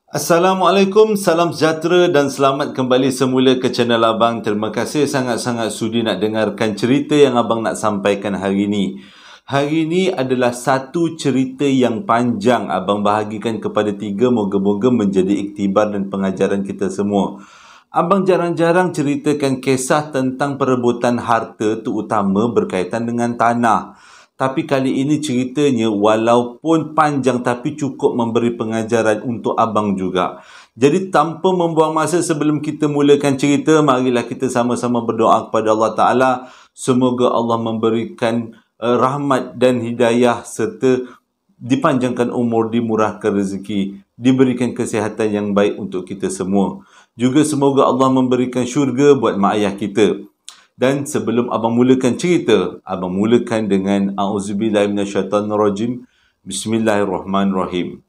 Assalamualaikum, salam sejahtera dan selamat kembali semula ke channel Abang. Terima kasih sangat-sangat sudi nak dengarkan cerita yang Abang nak sampaikan hari ini. Hari ini adalah satu cerita yang panjang. Abang bahagikan kepada 3, moga-moga menjadi iktibar dan pengajaran kita semua. Abang jarang-jarang ceritakan kisah tentang perebutan harta, terutama berkaitan dengan tanah. Tapi kali ini ceritanya walaupun panjang tapi cukup memberi pengajaran untuk abang juga. Jadi tanpa membuang masa sebelum kita mulakan cerita, marilah kita sama-sama berdoa kepada Allah Ta'ala. Semoga Allah memberikan rahmat dan hidayah serta dipanjangkan umur, dimurahkan rezeki, diberikan kesihatan yang baik untuk kita semua. Juga semoga Allah memberikan syurga buat mak ayah kita. Dan sebelum abang mulakan cerita, abang mulakan dengan A'udzubillahi minasyaitanirrajim. Bismillahirrahmanirrahim.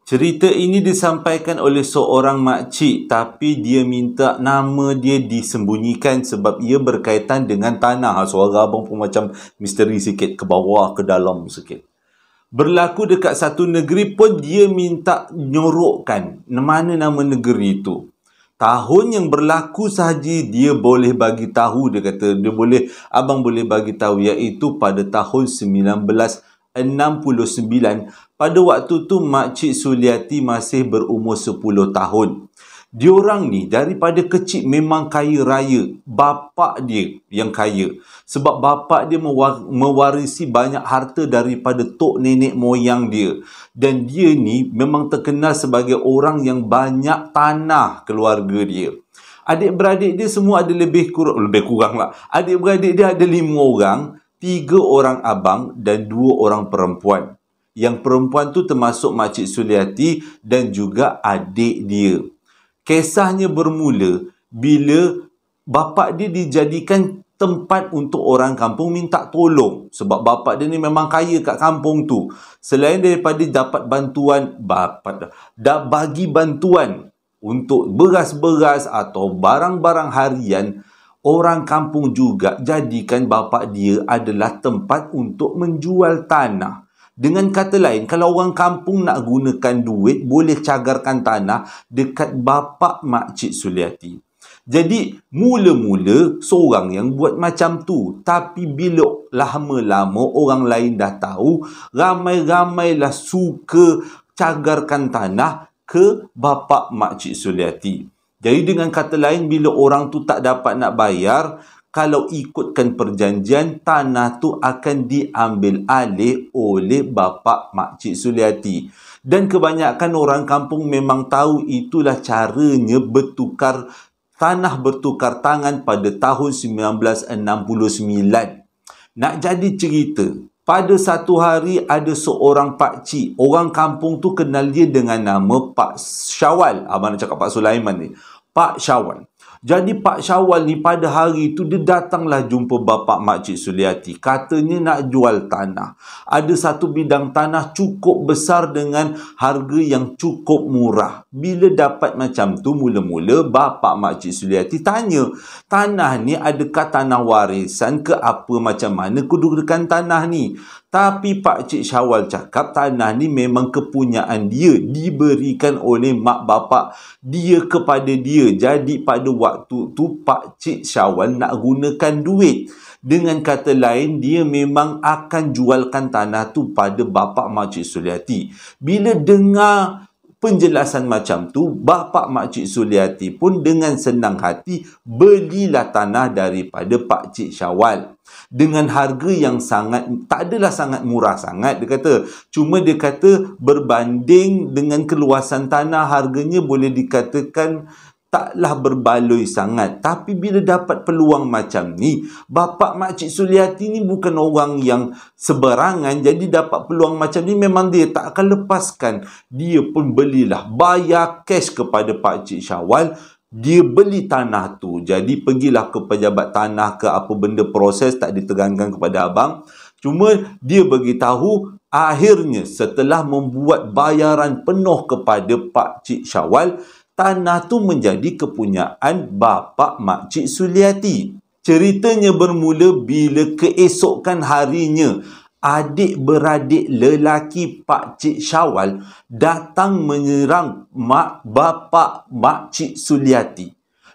Cerita ini disampaikan oleh seorang makcik, tapi dia minta nama dia disembunyikan sebab ia berkaitan dengan tanah. Suara abang pun macam misteri sikit, ke bawah, ke dalam sikit. Berlaku dekat satu negeri pun dia minta nyorokkan mana nama negeri itu. Tahun yang berlaku sahaja dia boleh bagi tahu, dia kata abang boleh bagi tahu, iaitu pada tahun 1969. Pada waktu tu Makcik Suliati masih berumur 10 tahun. Diorang ni daripada kecil memang kaya raya. Bapak dia yang kaya. Sebab bapak dia mewarisi banyak harta daripada tok nenek moyang dia. Dan dia ni memang terkenal sebagai orang yang banyak tanah keluarga dia. Adik-beradik dia semua ada lebih kurang lah. Adik-beradik dia ada 5 orang. 3 orang abang dan 2 orang perempuan. Yang perempuan tu termasuk Makcik Suliati dan juga adik dia. Kisahnya bermula bila bapak dia dijadikan tempat untuk orang kampung minta tolong. Sebab bapak dia ni memang kaya kat kampung tu. Selain daripada dapat bantuan, bagi bantuan untuk beras-beras atau barang-barang harian, orang kampung juga jadikan bapak dia adalah tempat untuk menjual tanah. Dengan kata lain, kalau orang kampung nak gunakan duit, boleh cagarkan tanah dekat bapak Makcik Suliati. Jadi, mula-mula seorang yang buat macam tu. Tapi bila lama-lama orang lain dah tahu, ramai-ramailah suka cagarkan tanah ke bapak Makcik Suliati. Jadi dengan kata lain, bila orang tu tak dapat nak bayar, kalau ikutkan perjanjian, tanah tu akan diambil alih oleh bapak Makcik Suliati. Dan kebanyakan orang kampung memang tahu itulah caranya tanah bertukar tangan pada tahun 1969. Nak jadi cerita, pada satu hari ada seorang pakcik. Orang kampung tu kenal dia dengan nama Pak Syawal. Abang nak cakap Pak Sulaiman ni. Pak Syawal. Jadi Pak Syawal ni pada hari itu dia datanglah jumpa bapak Makcik Suliati. Katanya nak jual tanah. Ada satu bidang tanah cukup besar dengan harga yang cukup murah. Bila dapat macam tu, mula-mula bapak Makcik Suliati tanya, tanah ni adakah tanah warisan ke apa, macam mana kedudukan tanah ni? Tapi Pakcik Syawal cakap tanah ni memang kepunyaan dia, diberikan oleh mak bapak dia kepada dia. Jadi pada waktu tu Pakcik Syawal nak gunakan duit. Dengan kata lain, dia memang akan jualkan tanah tu pada bapak Makcik Suliati. Bila dengar penjelasan macam tu, bapak Makcik Suliati pun dengan senang hati belilah tanah daripada Pakcik Syawal. Dengan harga yang tak adalah sangat murah sangat, dia kata. Cuma dia kata berbanding dengan keluasan tanah, harganya boleh dikatakan taklah berbaloi sangat. Tapi bila dapat peluang macam ni, bapak Makcik Suliati ni bukan orang yang seberangan. Jadi dapat peluang macam ni memang dia tak akan lepaskan. Dia pun belilah, bayar cash kepada Pakcik Syawal. Dia beli tanah tu. Jadi pergilah ke pejabat tanah ke apa benda, proses tak diterangkan kepada abang. Cuma dia beritahu, akhirnya setelah membuat bayaran penuh kepada Pakcik Syawal, tanah tu menjadi kepunyaan bapak Makcik Suliati. Ceritanya bermula bila keesokan harinya adik-beradik lelaki Pak Cik Syawal datang menyerang bapa Mak Cik Suliati.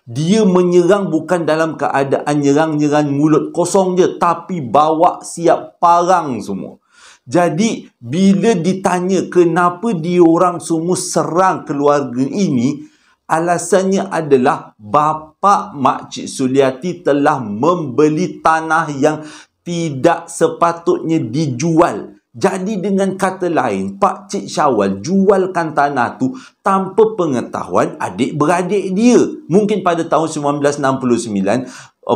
Dia menyerang bukan dalam keadaan nyerang-nyerang mulut kosong je, tapi bawa siap parang semua. Jadi bila ditanya kenapa diorang semua serang keluarga ini, alasannya adalah bapa Mak Cik Suliati telah membeli tanah yang tidak sepatutnya dijual. Jadi dengan kata lain, Pak Cik Syawal jualkan tanah tu tanpa pengetahuan adik-beradik dia. Mungkin pada tahun 1969,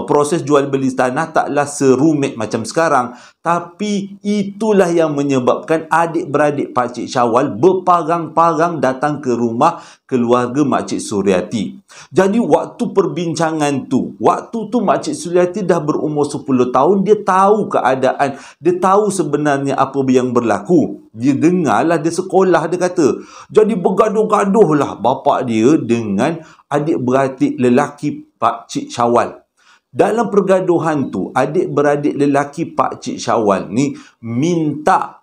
proses jual beli tanah taklah serumit macam sekarang. Tapi itulah yang menyebabkan adik-beradik Pak Cik Syawal berparang-parang datang ke rumah keluarga Mak Cik Suliati. Jadi waktu perbincangan tu, waktu tu Mak Cik Suliati dah berumur 10 tahun, dia tahu keadaan, dia tahu sebenarnya apa yang berlaku. Dia dengarlah, dia sekolah, dia kata. Jadi bergaduh-gaduhlah bapa dia dengan adik-beradik lelaki Pak Cik Syawal. Dalam pergaduhan tu, adik-beradik lelaki Pak Cik Syawal ni minta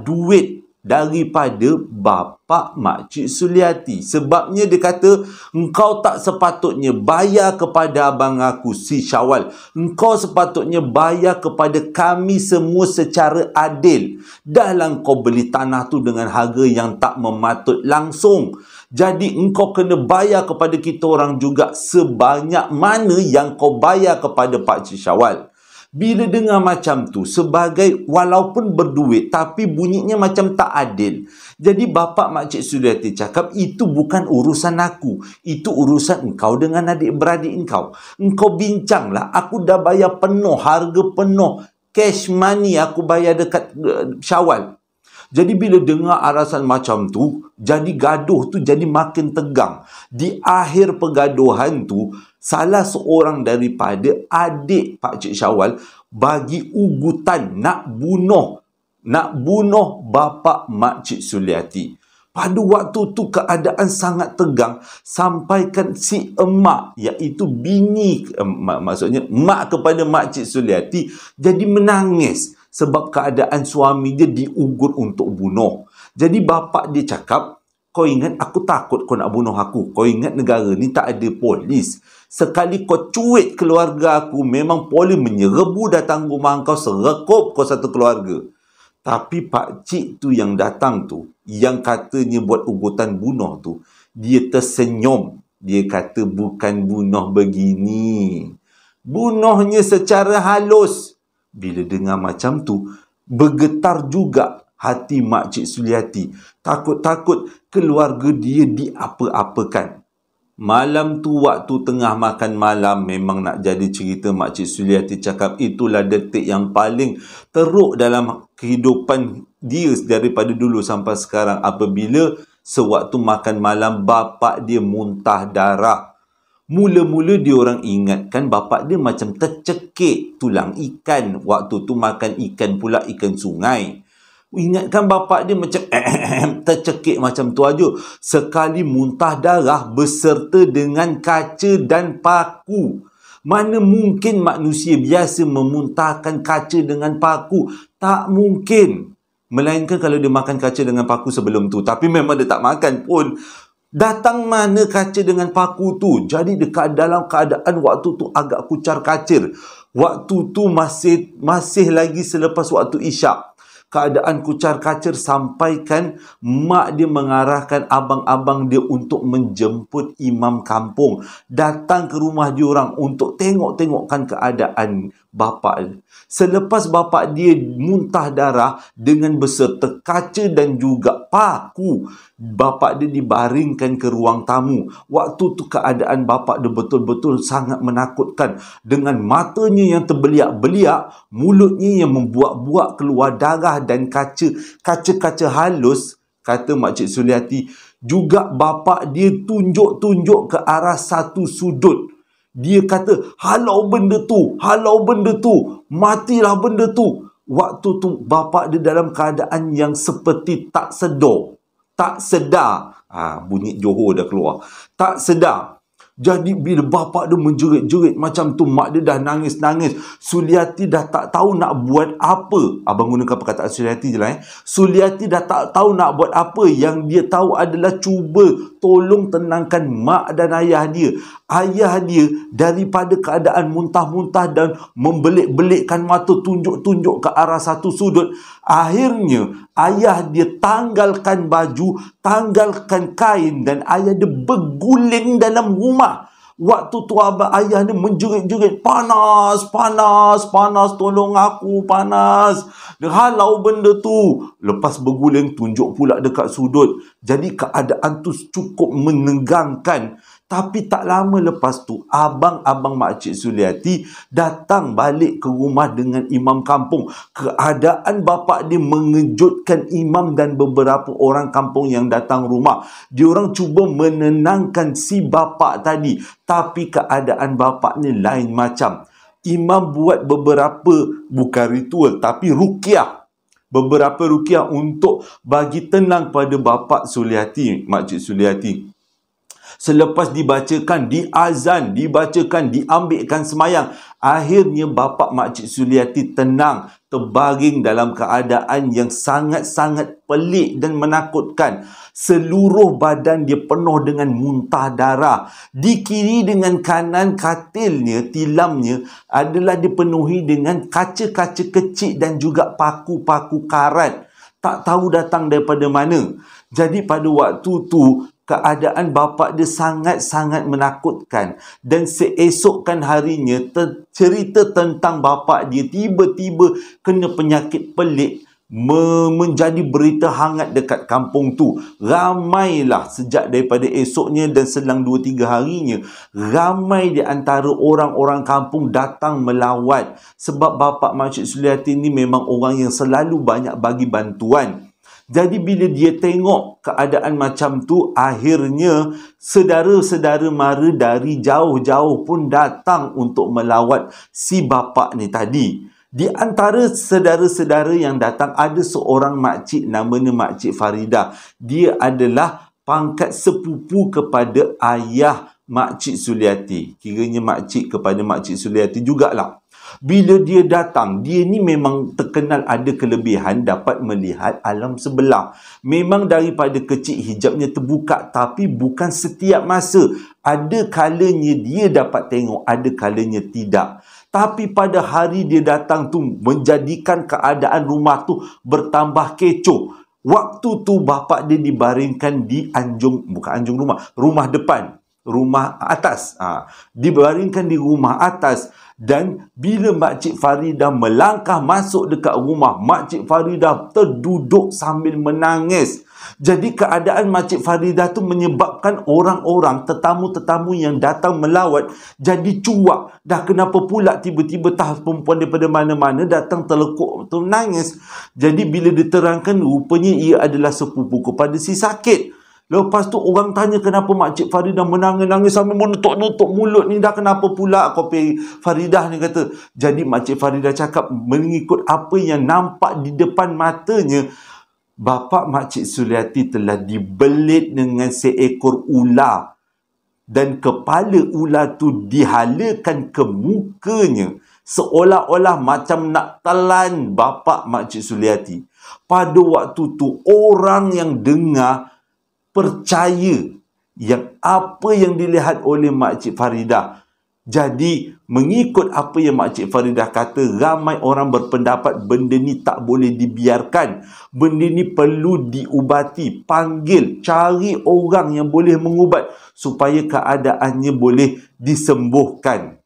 duit daripada bapa Mak Cik Suliati. Sebabnya dia kata, engkau tak sepatutnya bayar kepada abang aku si Syawal. Engkau sepatutnya bayar kepada kami semua secara adil. Dahlah kau beli tanah tu dengan harga yang tak mematut langsung. Jadi engkau kena bayar kepada kita orang juga sebanyak mana yang kau bayar kepada Pak Cik Syawal. Bila dengar macam tu, sebagai walaupun berduit tapi bunyinya macam tak adil. Jadi bapa Mak Cik Suliati cakap, itu bukan urusan aku. Itu urusan engkau dengan adik-beradik engkau. Engkau bincanglah, aku dah bayar penuh, harga penuh. Cash money aku bayar dekat Syawal. Jadi bila dengar alasan macam tu, jadi gaduh tu jadi makin tegang. Di akhir pergaduhan tu, salah seorang daripada adik Pak Cik Syawal bagi ugutan nak bunuh bapa Mak Cik Suliati. Pada waktu tu keadaan sangat tegang, sampaikan si emak, iaitu bini, maksudnya mak kepada Mak Cik Suliati, jadi menangis sebab keadaan suami dia diugut untuk bunuh. Jadi bapa dia cakap, kau ingat aku takut kau nak bunuh aku? Kau ingat negara ni tak ada polis. Sekali kau cuit keluarga aku, memang polis menyerbu datang rumah kau, serekop kau satu keluarga. Tapi Pak Cik tu yang datang tu, yang katanya buat ugutan bunuh tu, dia tersenyum. Dia kata bukan bunuh begini. Bunuhnya secara halus. Bila dengar macam tu, bergetar juga hati Mak Cik Suliati. Takut-takut keluarga dia diapa-apakan. Malam tu waktu tengah makan malam, memang nak jadi cerita Mak Cik Suliati cakap itulah detik yang paling teruk dalam kehidupan dia daripada dulu sampai sekarang, apabila sewaktu makan malam bapa dia muntah darah. Mula-mula dia orang ingatkan bapa dia macam tercekik tulang ikan. Waktu tu makan ikan pula, ikan sungai. Ingatkan bapa dia macam tercekik macam tu aja. Sekali muntah darah beserta dengan kaca dan paku. Mana mungkin manusia biasa memuntahkan kaca dengan paku? Tak mungkin. Melainkan kalau dia makan kaca dengan paku sebelum tu. Tapi memang dia tak makan pun. Datang mana kaca dengan paku tu? Jadi dekat dalam keadaan waktu tu agak kucar kacir. Waktu tu masih lagi selepas waktu Isyak. Keadaan kucar kacir sampaikan mak dia mengarahkan abang-abang dia untuk menjemput imam kampung. Datang ke rumah dia orang untuk tengok-tengokkan keadaan bapa. Selepas bapa dia muntah darah dengan beserta kaca dan juga paku, bapa dia dibaringkan ke ruang tamu. Waktu tu keadaan bapa dia betul-betul sangat menakutkan. Dengan matanya yang terbeliak-beliak, mulutnya yang membuak-buak keluar darah dan kaca-kaca halus, kata Mak Cik Suliati. Juga bapa dia tunjuk-tunjuk ke arah satu sudut. Dia kata, halau benda tu, matilah benda tu. Waktu tu bapa dia dalam keadaan yang seperti tak sedar. Bunyi Johor dah keluar. Tak sedar. Jadi bila bapak dia menjerit-jerit macam tu, mak dia dah nangis-nangis. Suliati dah tak tahu nak buat apa. Abang gunakan perkataan Suliati je lah. Suliati dah tak tahu nak buat apa. Yang dia tahu adalah cuba tolong tenangkan mak dan ayah dia. Ayah dia daripada keadaan muntah-muntah dan membelik-belikkan mata, tunjuk-tunjuk ke arah satu sudut. Akhirnya ayah dia tanggalkan baju, tanggalkan kain, dan ayah dia berguling dalam rumah. Waktu tu ayah dia menjerit-jerit, panas, panas, panas, tolong aku, panas. Dia halau benda tu. Lepas berguling, tunjuk pula dekat sudut. Jadi keadaan tu cukup menegangkan. Tapi tak lama lepas tu, abang-abang Makcik Suliati datang balik ke rumah dengan imam kampung. Keadaan bapa dia mengejutkan imam dan beberapa orang kampung yang datang rumah. Diorang cuba menenangkan si bapa tadi. Tapi keadaan bapa ni lain macam. Imam buat beberapa, bukan ritual, tapi ruqyah. Beberapa ruqyah untuk bagi tenang pada bapa Suliati, Makcik Suliati. Selepas dibacakan, diazan, dibacakan, diambilkan semayang, akhirnya bapa Makcik Suliati tenang, terbaring dalam keadaan yang sangat-sangat pelik dan menakutkan. Seluruh badan dia penuh dengan muntah darah. Di kiri dengan kanan katilnya, tilamnya adalah dipenuhi dengan kaca-kaca kecil dan juga paku-paku karat. Tak tahu datang daripada mana. Jadi pada waktu tu, keadaan bapa dia sangat-sangat menakutkan. Dan seesokkan harinya, cerita tentang bapa dia tiba-tiba kena penyakit pelik menjadi berita hangat dekat kampung tu. Ramailah sejak daripada esoknya dan selang 2-3 harinya, ramai di antara orang-orang kampung datang melawat. Sebab bapa Makcik Suliati ni memang orang yang selalu banyak bagi bantuan. Jadi bila dia tengok keadaan macam tu, akhirnya saudara-saudara mara dari jauh-jauh pun datang untuk melawat si bapa ni tadi. Di antara saudara-saudara yang datang ada seorang makcik namanya Makcik Faridah. Dia adalah pangkat sepupu kepada ayah Makcik Suliati. Kiranya makcik kepada Makcik Suliati jugalah. Bila dia datang, dia ni memang terkenal ada kelebihan dapat melihat alam sebelah. Memang daripada kecil hijabnya terbuka, tapi bukan setiap masa. Ada kalanya dia dapat tengok, ada kalanya tidak. Tapi pada hari dia datang tu menjadikan keadaan rumah tu bertambah kecoh. Waktu tu bapa dia dibaringkan di rumah depan, rumah atas. Dibaringkan di rumah atas. Dan bila Makcik Faridah melangkah masuk dekat rumah, Makcik Faridah terduduk sambil menangis. Jadi keadaan Makcik Faridah tu menyebabkan orang-orang, tetamu-tetamu yang datang melawat jadi cuak. Dah kenapa pula tiba-tiba perempuan daripada mana-mana datang terlekuk tu menangis. Jadi bila diterangkan, rupanya ia adalah sepupu kepada si sakit. Lepas tu orang tanya kenapa Makcik Faridah menangis-nangis sambil menutup-nutup mulut ni, dah kenapa pula kopi Faridah ni kata. Jadi Makcik Faridah cakap mengikut apa yang nampak di depan matanya, bapa Makcik Suliati telah dibelit dengan seekor ular. Dan kepala ular tu dihalakan ke mukanya, seolah-olah macam nak telan bapa Makcik Suliati. Pada waktu tu orang yang dengar percaya yang apa yang dilihat oleh Makcik Faridah. Jadi mengikut apa yang Makcik Faridah kata, ramai orang berpendapat benda ni tak boleh dibiarkan. Benda ni perlu diubati. Panggil, cari orang yang boleh mengubat supaya keadaannya boleh disembuhkan.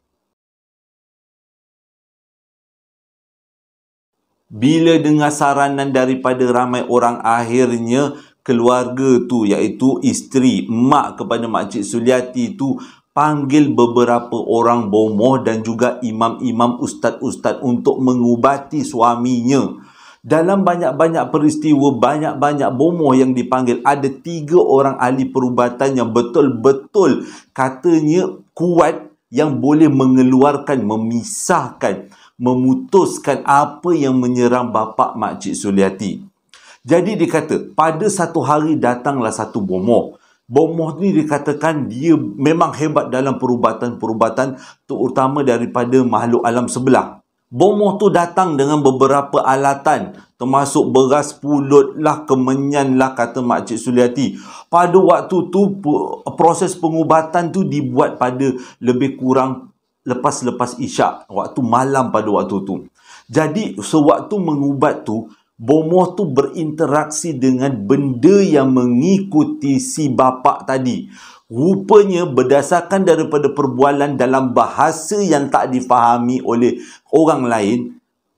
Bila dengar saranan daripada ramai orang, akhirnya keluarga tu, iaitu isteri, mak kepada Makcik Suliati tu, panggil beberapa orang bomoh dan juga imam-imam, ustaz-ustaz untuk mengubati suaminya. Dalam banyak-banyak peristiwa, banyak-banyak bomoh yang dipanggil, ada 3 orang ahli perubatan yang betul-betul katanya kuat, yang boleh mengeluarkan, memisahkan, memutuskan apa yang menyerang bapa Makcik Suliati. Jadi dikata, pada satu hari datanglah satu bomoh. Bomoh ni dikatakan dia memang hebat dalam perubatan-perubatan, terutama daripada makhluk alam sebelah. Bomoh tu datang dengan beberapa alatan, termasuk beras pulut lah, kemenyan lah, kata Makcik Suliati. Pada waktu tu, proses pengubatan tu dibuat pada lebih kurang lepas-lepas isyak, waktu malam pada waktu tu. Jadi, sewaktu mengubat tu, Bomoh tu berinteraksi dengan benda yang mengikuti si bapa tadi. Rupanya berdasarkan daripada perbualan dalam bahasa yang tak difahami oleh orang lain,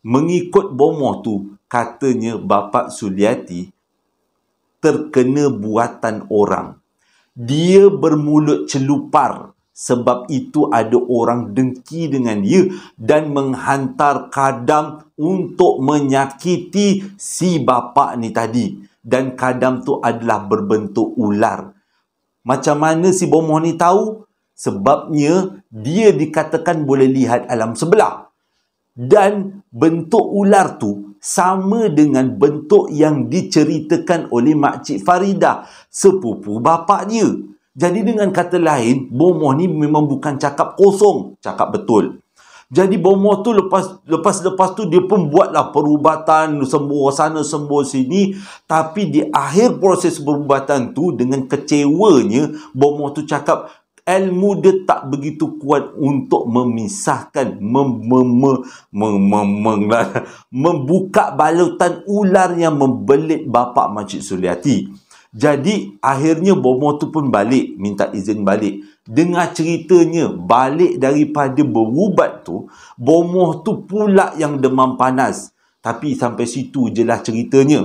mengikut Bomoh tu, katanya bapa Suliati terkena buatan orang. Dia bermulut celupar. Sebab itu ada orang dengki dengan dia dan menghantar kadam untuk menyakiti si bapa ni tadi. Dan kadam tu adalah berbentuk ular. Macam mana si Bomoh ni tahu? Sebabnya dia dikatakan boleh lihat alam sebelah. Dan bentuk ular tu sama dengan bentuk yang diceritakan oleh Makcik Faridah, sepupu bapa dia. Jadi dengan kata lain, Bomoh ni memang bukan cakap kosong, cakap betul. Jadi Bomoh tu lepas tu dia pun buatlah perubatan, sembuh sana sembuh sini. Tapi di akhir proses perubatan tu, dengan kecewanya, Bomoh tu cakap ilmu dia tak begitu kuat untuk memisahkan, membuka balutan ular yang membelit bapa Makcik Suliati. Jadi akhirnya Bomoh tu pun balik, minta izin balik. Dengar ceritanya, balik daripada berubat tu, Bomoh tu pula yang demam panas. Tapi sampai situ je lah ceritanya.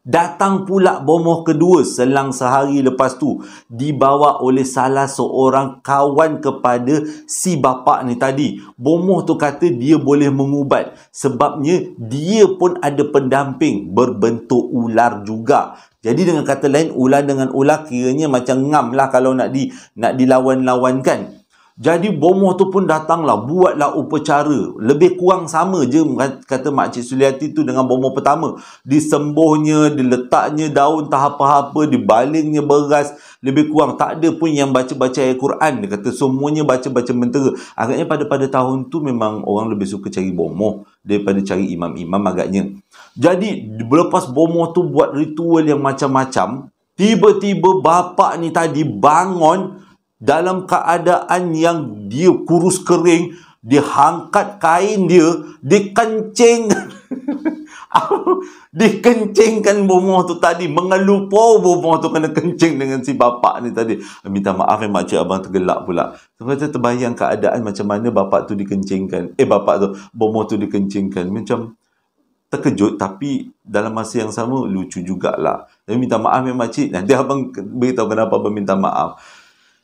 Datang pula Bomoh kedua selang sehari lepas tu, dibawa oleh salah seorang kawan kepada si bapa ni tadi. Bomoh tu kata dia boleh mengubat, sebabnya dia pun ada pendamping berbentuk ular juga. Jadi dengan kata lain, ular dengan ular kiranya macam ngam lah kalau nak dilawan-lawankan. Jadi Bomoh tu pun datanglah, buatlah upacara. Lebih kurang sama je, kata Makcik Suliati tu dengan Bomoh pertama. Disembuhnya, diletaknya daun tak apa-apa, dibalingnya beras. Lebih kurang tak ada pun yang baca-baca ayat Quran. Dia kata semuanya baca-baca mentera. Agaknya pada tahun tu memang orang lebih suka cari Bomoh daripada cari imam-imam agaknya. Jadi lepas Bomoh tu buat ritual yang macam-macam, tiba-tiba bapa ni tadi bangun dalam keadaan yang dia kurus kering. Dia angkat kain dia, dikencing. Dikencingkan Bomoh tu tadi. Mengelupo Bomoh tu kena kencing dengan si bapa ni tadi. Minta maaf makcik abang tergelak pula. Kita terbayang keadaan macam mana bapa tu dikencingkan. Bomoh tu dikencingkan. Macam terkejut, tapi dalam masa yang sama lucu jugalah. Jadi minta maaf makcik. Nanti abang beritahu kenapa abang minta maaf.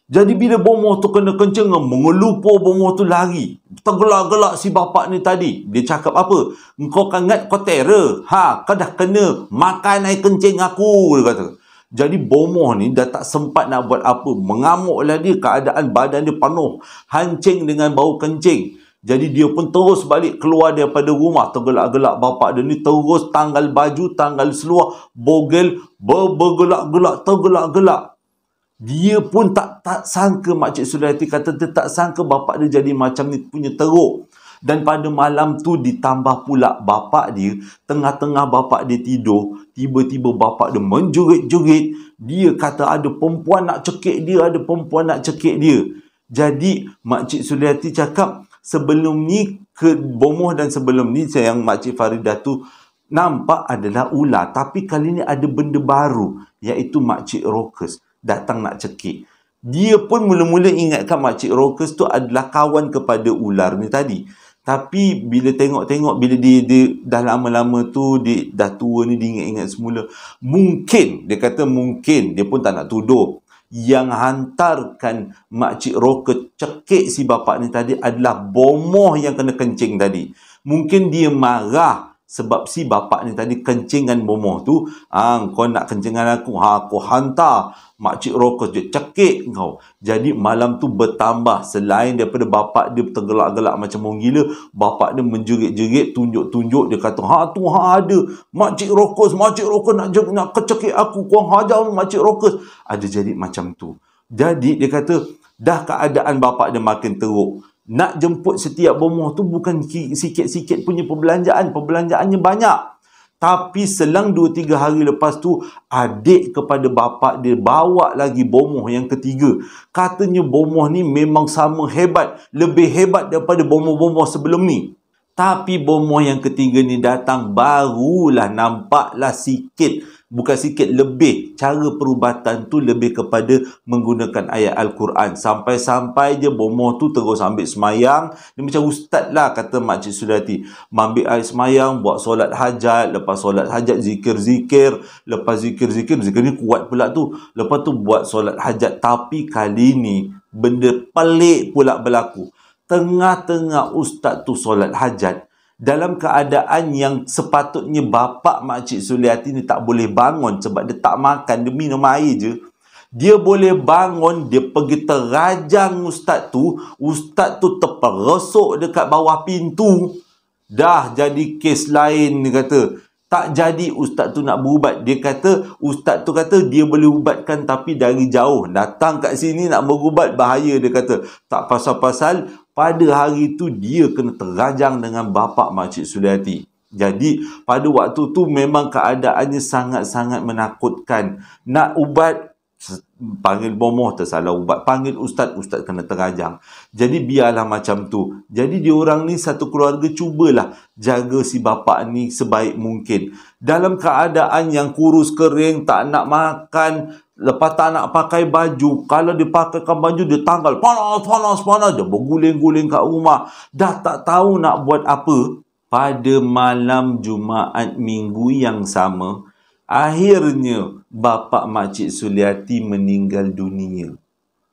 Jadi bila Bomoh tu kena kencing, mengelupo Bomoh tu lari. Tergelak-gelak si bapa ni tadi. Dia cakap apa? Engkau kangat kau terror. Kau dah kena makan air kencing aku, dia kata. Jadi Bomoh ni dah tak sempat nak buat apa. Mengamuklah dia, keadaan badan dia penuh hancing dengan bau kencing. Jadi dia pun terus balik keluar daripada rumah. Tergelak-gelak bapa dia ni terus tanggal baju, tanggal seluar, bogel, bergelak-gelak, tergelak-gelak. Dia pun tak sangka, Makcik Suliati kata dia tak sangka bapa dia jadi macam ni punya teruk. Dan pada malam tu ditambah pula bapa dia, tengah-tengah bapa dia tidur, tiba-tiba bapa dia menjerit-jerit. Dia kata ada perempuan nak cekik dia, ada perempuan nak cekik dia. Jadi Makcik Suliati cakap sebelum ni ke Bomoh dan sebelum ni yang Makcik Faridah tu nampak adalah ular. Tapi kali ni ada benda baru, iaitu Makcik Rokus datang nak cekik. Dia pun mula-mula ingatkan Makcik Rokus tu adalah kawan kepada ular ni tadi. Tapi bila tengok-tengok, bila dia dah lama-lama tu, dia dah tua ni, dia ingat-ingat semula. Mungkin, dia kata mungkin, dia pun tak nak tuduh, yang hantarkan Makcik Rokus cekik si bapa ni tadi adalah Bomoh yang kena kencing tadi. Mungkin dia marah sebab si bapak ni tadi kencingan bomoh tu. Kau nak kencingan aku, aku hantar makcik Rokus dia cekik kau. Jadi malam tu bertambah, selain daripada bapak dia tergelak-gelak macam orang gila, bapak dia menjerit-jerit, tunjuk-tunjuk, dia kata tu ada makcik Rokus nak kecekik aku, kau hajar makcik Rokus. Ada jadi macam tu. Jadi dia kata dah keadaan bapak dia makin teruk. Nak jemput setiap bomoh tu bukan sikit-sikit punya perbelanjaannya banyak. Tapi selang 2-3 hari lepas tu, adik kepada bapak dia bawa lagi bomoh yang ketiga. Katanya bomoh ni memang sama hebat, lebih hebat daripada bomoh-bomoh sebelum ni. Tapi bomoh yang ketiga ni datang, barulah nampaklah sikit, bukan sikit, lebih. Cara perubatan tu lebih kepada menggunakan ayat Al-Quran. Sampai-sampai je bomoh tu terus ambil semayang. Dia macam ustaz lah, kata Makcik Suliati. Ambil air semayang, buat solat hajat. Lepas solat hajat, zikir-zikir. Lepas zikir-zikir ni kuat pula tu. Lepas tu buat solat hajat. Tapi kali ni, benda pelik pula berlaku. Tengah-tengah ustaz tu solat hajat, dalam keadaan yang sepatutnya bapak Makcik Suliati ni tak boleh bangun sebab dia tak makan, dia minum air je. Dia boleh bangun, dia pergi terajang ustaz tu terperosok dekat bawah pintu. Dah jadi kes lain, dia kata. Tak jadi ustaz tu nak berubat. Dia kata, ustaz tu kata dia boleh ubatkan tapi dari jauh. Datang kat sini nak berubat, bahaya, dia kata. Tak pasal-pasal, pada hari tu dia kena terajang dengan bapak Makcik Suliati. Jadi, pada waktu tu memang keadaannya sangat-sangat menakutkan. Nak ubat, panggil bomoh tersalah ubat, panggil ustaz kena terajang. Jadi biarlah macam tu. Jadi diorang ni satu keluarga cubalah jaga si bapak ni sebaik mungkin. Dalam keadaan yang kurus kering, tak nak makan, lepas tak nak pakai baju. Kalau dia pakaikan baju, dia tanggal panas. Dia berguling-guling kat rumah. Dah tak tahu nak buat apa. Pada malam Jumaat minggu yang sama, akhirnya bapak Makcik Suliati meninggal dunia.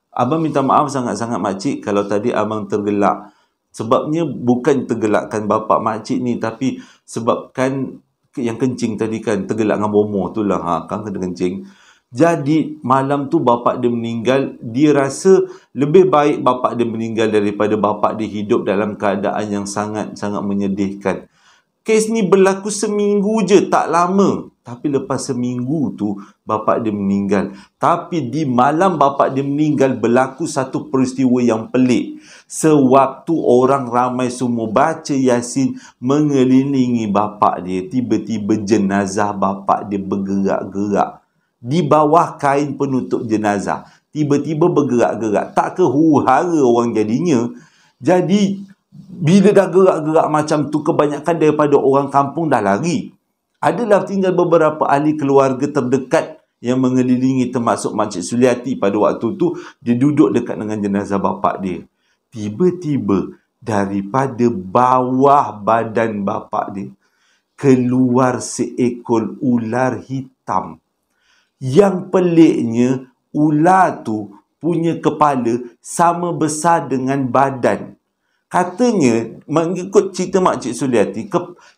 Abang minta maaf sangat-sangat makcik kalau tadi abang tergelak. Sebabnya bukan tergelakkan bapak makcik ni, tapi sebabkan yang kencing tadi kan, tergelak dengan bomoh tu lah. Kan kena kencing. Jadi malam tu bapak dia meninggal. Dia rasa lebih baik bapak dia meninggal daripada bapak dia hidup dalam keadaan yang sangat-sangat menyedihkan. Kes ni berlaku seminggu je, tak lama. Tapi lepas seminggu tu, bapak dia meninggal. Tapi di malam bapak dia meninggal, berlaku satu peristiwa yang pelik. Sewaktu orang ramai semua baca Yasin mengelilingi bapak dia, tiba-tiba jenazah bapak dia bergerak-gerak. Di bawah kain penutup jenazah, tiba-tiba bergerak-gerak. Tak ke huru-hara orang jadinya. Jadi, bila dah gerak-gerak macam tu, kebanyakan daripada orang kampung dah lari. Adalah tinggal beberapa ahli keluarga terdekat yang mengelilingi, termasuk Makcik Suliati pada waktu tu. Dia duduk dekat dengan jenazah bapak dia. Tiba-tiba daripada bawah badan bapak dia keluar seekor ular hitam. Yang peliknya, ular tu punya kepala sama besar dengan badan. Katanya, mengikut cerita Makcik Suliati,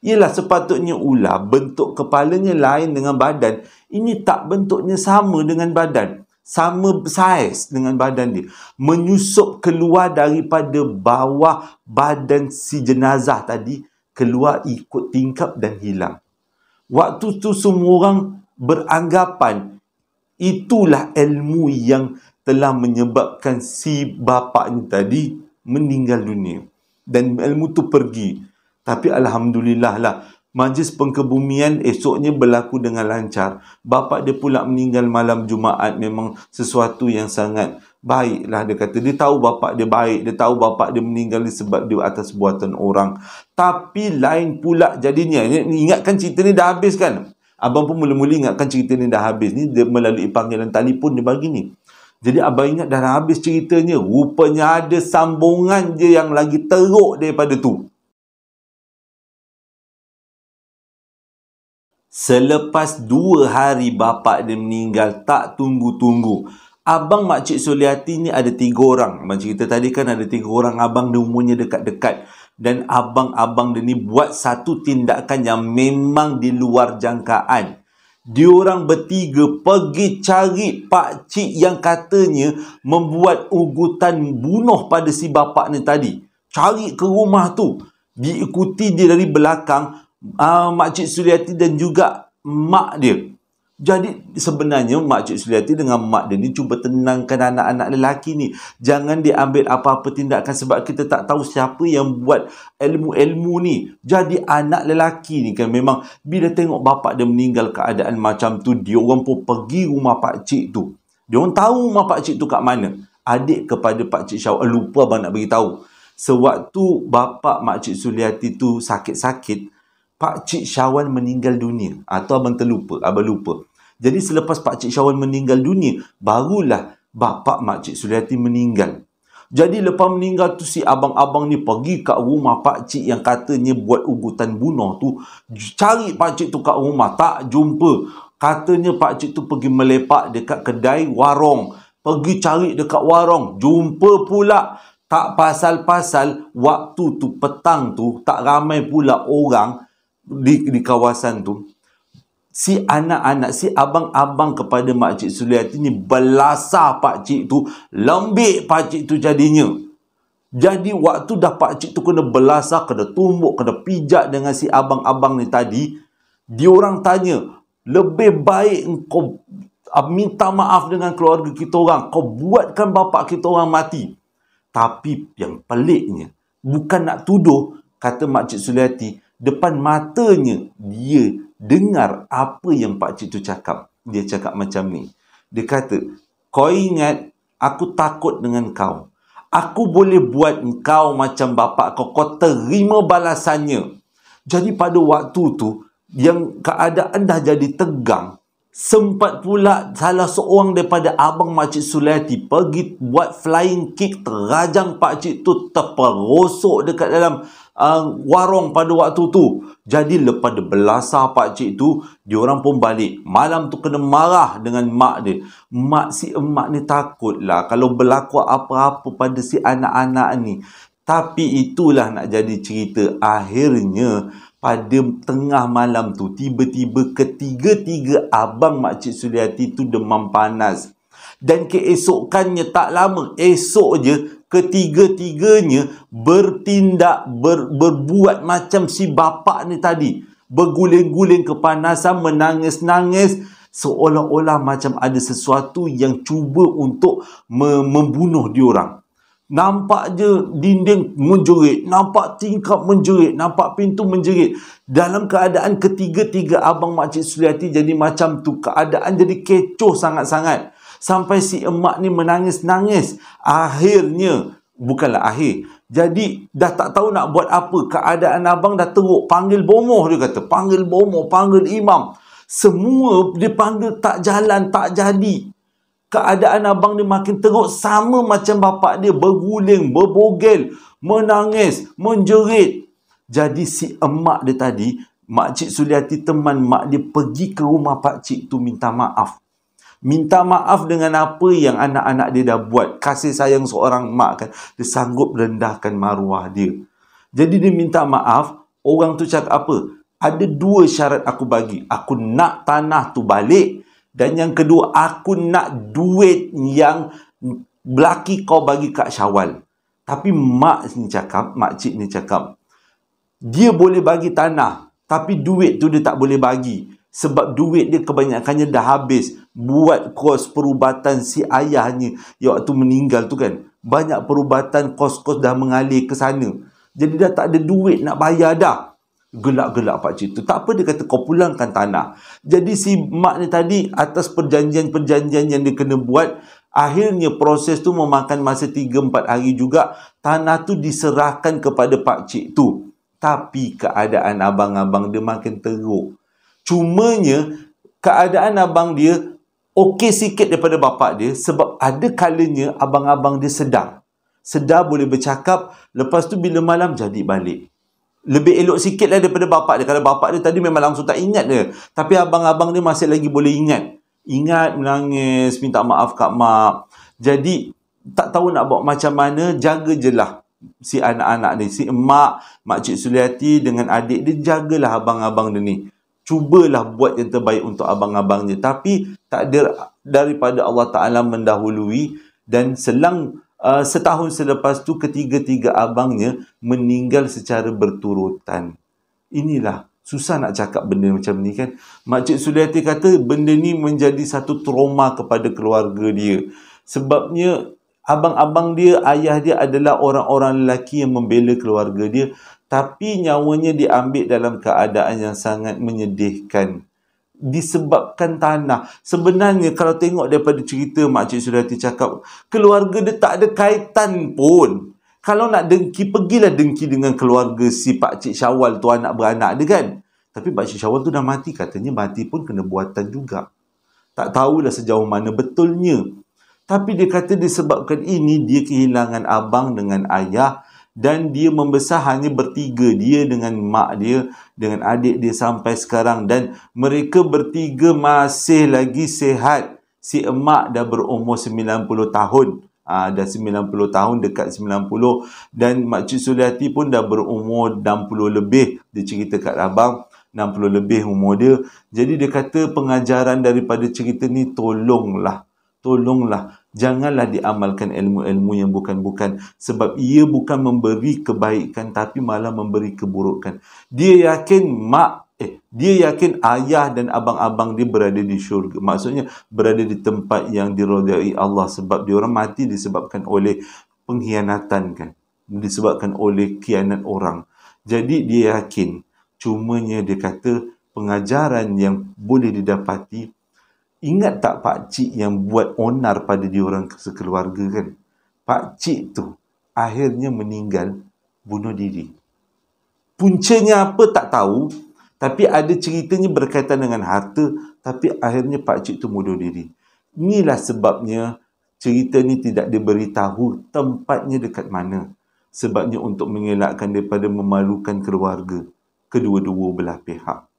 ialah sepatutnya ular bentuk kepalanya lain dengan badan. Ini tak, bentuknya sama dengan badan. Sama saiz dengan badan dia. Menyusup keluar daripada bawah badan si jenazah tadi, keluar ikut tingkap dan hilang. Waktu tu semua orang beranggapan itulah ilmu yang telah menyebabkan si bapaknya tadi meninggal dunia. Dan ilmu tu pergi. Tapi Alhamdulillah lah, majlis pengkebumian esoknya berlaku dengan lancar. Bapak dia pula meninggal malam Jumaat. Memang sesuatu yang sangat baik lah, dia kata. Dia tahu bapak dia baik. Dia tahu bapak dia meninggal sebab dia atas buatan orang. Tapi lain pula jadinya. Ingatkan cerita ni dah habis kan? Abang pun mula-mula ingatkan cerita ni dah habis. Ni dia melalui panggilan telefon dia bagi ni. Jadi abang ingat dah habis ceritanya. Rupanya ada sambungan je yang lagi teruk daripada tu. Selepas 2 hari bapak dia meninggal, tak tunggu-tunggu. Abang Makcik Suliati ni ada 3 orang. Abang cerita tadi kan ada 3 orang abang dia umurnya dekat-dekat. Dan abang-abang dia ni buat satu tindakan yang memang di luar jangkaan. Diorang bertiga pergi cari pakcik yang katanya membuat ugutan bunuh pada si bapa ni tadi. Cari ke rumah tu. Diikuti dia dari belakang Makcik Suliati dan juga mak dia. Jadi sebenarnya Makcik Suliati dengan mak dia ni cuba tenangkan anak-anak lelaki ni. Jangan diambil apa-apa tindakan sebab kita tak tahu siapa yang buat ilmu-ilmu ni. Jadi anak lelaki ni kan memang bila tengok bapa dia meninggal keadaan macam tu, dia orang pun pergi rumah pakcik tu. Dia orang tahu rumah pakcik tu kat mana. Adik kepada Pakcik Syawal, lupa abang nak beritahu. Sewaktu bapa Makcik Suliati tu sakit-sakit, Pakcik Syawal meninggal dunia. Atau abang terlupa, abang lupa. Jadi selepas Pakcik Syawal meninggal dunia, barulah bapa Makcik Suliati meninggal. Jadi lepas meninggal tu si abang-abang ni pergi kat rumah pakcik yang katanya buat ugutan bunuh tu. Cari pakcik tu kat rumah, tak jumpa. Katanya pakcik tu pergi melepak dekat kedai warung. Pergi cari dekat warung, jumpa pula. Tak pasal-pasal waktu tu petang tu tak ramai pula orang di kawasan tu. Si anak-anak, si abang-abang kepada Makcik Suliati ni belasah pakcik tu, lembik pakcik tu jadinya. Jadi waktu dah pakcik tu kena belasah, kena tumbuk, kena pijak dengan si abang-abang ni tadi, diorang tanya, lebih baik engkau minta maaf dengan keluarga kita orang, kau buatkan bapa kita orang mati. Tapi yang peliknya, bukan nak tuduh, kata Makcik Suliati, depan matanya dia dengar apa yang pakcik tu cakap. Dia cakap macam ni. Dia kata, kau ingat aku takut dengan kau. Aku boleh buat kau macam bapak kau. Kau terima balasannya. Jadi pada waktu tu, yang keadaan dah jadi tegang, sempat pula salah seorang daripada abang Makcik Suliati pergi buat flying kick, terajang pakcik tu terperosok dekat dalam warung pada waktu tu. Jadi lepas dia belasah pakcik tu, diorang pun balik. Malam tu kena marah dengan mak dia. Si emak ni takutlah kalau berlaku apa-apa pada si anak-anak ni. Tapi itulah nak jadi cerita. Akhirnya pada tengah malam tu, tiba-tiba ketiga-tiga abang Makcik Suliati tu demam panas. Dan keesokannya tak lama, esok je ketiga-tiganya bertindak, berbuat macam si bapa ni tadi. Berguling-guling kepanasan, menangis-nangis, seolah-olah macam ada sesuatu yang cuba untuk membunuh diorang. Nampak je dinding menjerit, nampak tingkap menjerit, nampak pintu menjerit. Dalam keadaan ketiga-tiga abang Makcik Suliati jadi macam tu. Keadaan jadi kecoh sangat-sangat. Sampai si emak ni menangis-nangis. Akhirnya, bukanlah akhir. Jadi, dah tak tahu nak buat apa. Keadaan abang dah teruk. Panggil bomoh, dia kata. Panggil bomoh, panggil imam. Semua dipanggil tak jalan, tak jadi. Keadaan abang dia makin teruk, sama macam bapak dia, berguling, berbogel, menangis, menjerit. Jadi si emak dia tadi, Makcik Suliati teman mak dia pergi ke rumah pakcik tu minta maaf. Minta maaf dengan apa yang anak-anak dia dah buat. Kasih sayang seorang mak kan, dia sanggup rendahkan maruah dia. Jadi dia minta maaf. Orang tu cakap apa? Ada dua syarat aku bagi. Aku nak tanah tu balik. Dan yang kedua, aku nak duit yang belaki kau bagi Kak Syawal. Tapi makcik ni cakap, dia boleh bagi tanah, tapi duit tu dia tak boleh bagi. Sebab duit dia kebanyakannya dah habis buat kos perubatan si ayahnya yang waktu meninggal tu kan. Banyak perubatan, kos-kos dah mengalir ke sana. Jadi dah tak ada duit nak bayar dah. Gelak-gelak pakcik tu. Tak apa, dia kata kau pulangkan tanah. Jadi si mak ni tadi atas perjanjian-perjanjian yang dia kena buat, akhirnya proses tu memakan masa 3-4 hari juga. Tanah tu diserahkan kepada pakcik tu. Tapi keadaan abang-abang dia makin teruk. Cumanya keadaan abang dia okey sikit daripada bapak dia sebab ada kalanya abang-abang dia sedar. Sedar boleh bercakap, lepas tu bila malam jadi balik. Lebih elok sikit lah daripada bapak dia. Kalau bapak dia tadi memang langsung tak ingat dia. Tapi abang-abang dia masih lagi boleh ingat. Ingat, menangis, minta maaf kat mak. Jadi, tak tahu nak buat macam mana, jaga je lah. si anak-anak ni, si Makcik Suliati dengan adik dia, jagalah abang-abang dia ni. Cubalah buat yang terbaik untuk abang-abangnya. Tapi takdir daripada Allah Ta'ala mendahului, dan selang setahun selepas tu ketiga-tiga abangnya meninggal secara berturutan. Inilah, susah nak cakap benda macam ni kan. Makcik Suliati kata benda ni menjadi satu trauma kepada keluarga dia. Sebabnya abang-abang dia, ayah dia adalah orang-orang lelaki yang membela keluarga dia, tapi nyawanya diambil dalam keadaan yang sangat menyedihkan. Disebabkan tanah. Sebenarnya kalau tengok daripada cerita Makcik Suliati cakap, keluarga dia tak ada kaitan pun. Kalau nak dengki, pergilah dengki dengan keluarga si Pakcik Syawal tu, anak beranak dia kan. Tapi Pakcik Syawal tu dah mati. Katanya mati pun kena buatan juga. Tak tahulah sejauh mana betulnya. Tapi dia kata disebabkan ini, dia kehilangan abang dengan ayah, dan dia membesar hanya bertiga. Dia dengan mak dia, dengan adik dia sampai sekarang. Dan mereka bertiga masih lagi sihat. Si emak dah berumur 90 tahun. Dah 90 tahun, dekat 90. Dan Makcik Suliati pun dah berumur 60 lebih. Dia cerita kat abang, 60 lebih umur dia. Jadi dia kata pengajaran daripada cerita ni, tolonglah, janganlah diamalkan ilmu-ilmu yang bukan-bukan. Sebab ia bukan memberi kebaikan, tapi malah memberi keburukan. Dia yakin ayah dan abang-abang dia berada di syurga. Maksudnya berada di tempat yang diridai Allah. Sebab dia orang mati disebabkan oleh pengkhianatan kan. Disebabkan oleh khianat orang. Jadi dia yakin. Cumanya dia kata pengajaran yang boleh didapati, ingat tak pakcik yang buat onar pada diorang sekeluarga kan? Pakcik tu akhirnya meninggal bunuh diri. Puncanya apa tak tahu, tapi ada ceritanya berkaitan dengan harta, tapi akhirnya pakcik tu bunuh diri. Inilah sebabnya cerita ni tidak diberitahu tempatnya dekat mana. Sebabnya untuk mengelakkan daripada memalukan keluarga kedua-dua belah pihak.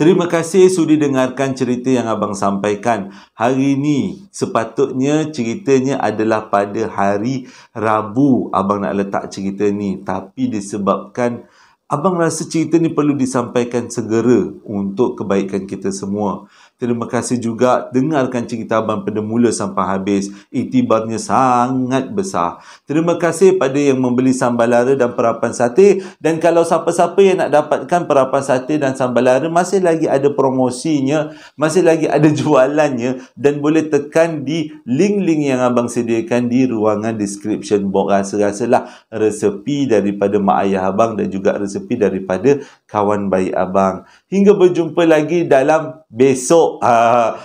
Terima kasih sudi dengarkan cerita yang abang sampaikan. Hari ini sepatutnya ceritanya adalah pada hari Rabu abang nak letak cerita ni. Tapi disebabkan abang rasa cerita ni perlu disampaikan segera untuk kebaikan kita semua. Terima kasih juga dengarkan cerita abang pada mula sampai habis. Iktibarnya sangat besar. Terima kasih pada yang membeli sambal lara dan perapan sate. Dan kalau siapa-siapa yang nak dapatkan perapan sate dan sambal lara, masih lagi ada promosinya, masih lagi ada jualannya, dan boleh tekan di link-link yang abang sediakan di ruangan description box. Rasa-rasalah resepi daripada mak ayah abang dan juga resepi daripada kawan baik abang. Hingga berjumpa lagi dalam besok,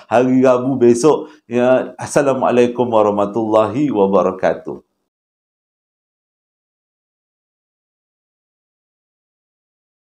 hari Rabu besok. Ya, Assalamualaikum warahmatullahi wabarakatuh.